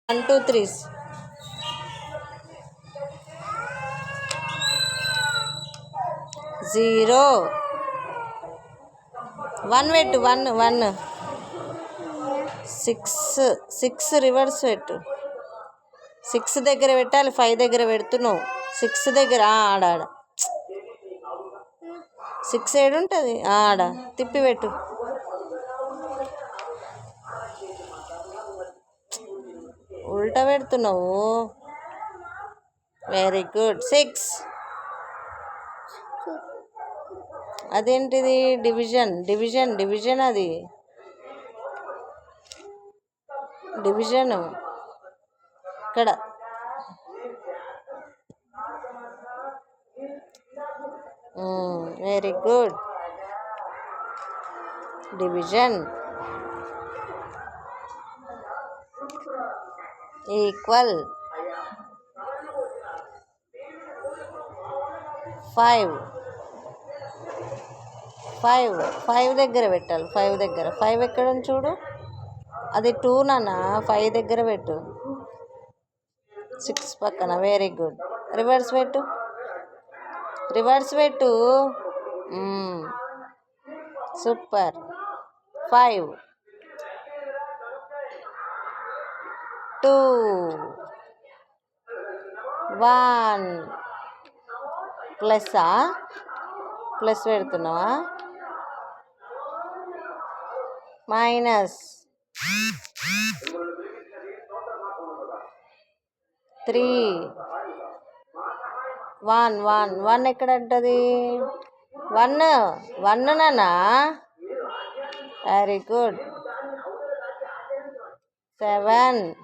1 2 3 0 1 పెట్టు 1 1 6 రివర్స్ పెట్టు 6 దగ్గర పెట్టాలి 5 దగ్గర పెడుతున్నావు 6 దగ్గర ఆడ 6 ఏడు ఉంటుంది ఆడ తిప్పి పెట్టు ఉల్టా పెడుతున్నావు వెరీ గుడ్ 6 అదేంటిది డివిజన్ డివిజన్ డివిజన్ అది డివిజన్ ఇక్కడ వెరీ గుడ్ డివిజన్ ఈక్వల్ 5 5 దగ్గర పెట్టాలి 5 దగ్గర 5 ఎక్కడ ఉంది చూడు అది 2 నాన్న 5 దగ్గర పెట్టు 6 పక్కన వెరీ గుడ్ రివర్స్ పెట్టు సూపర్ 5 2 1 ప్లస్ పెడుతున్నావా మైనస్ 3 1 ఎక్కడ ఉంటుంది 1 నానా వెరీ గుడ్ 7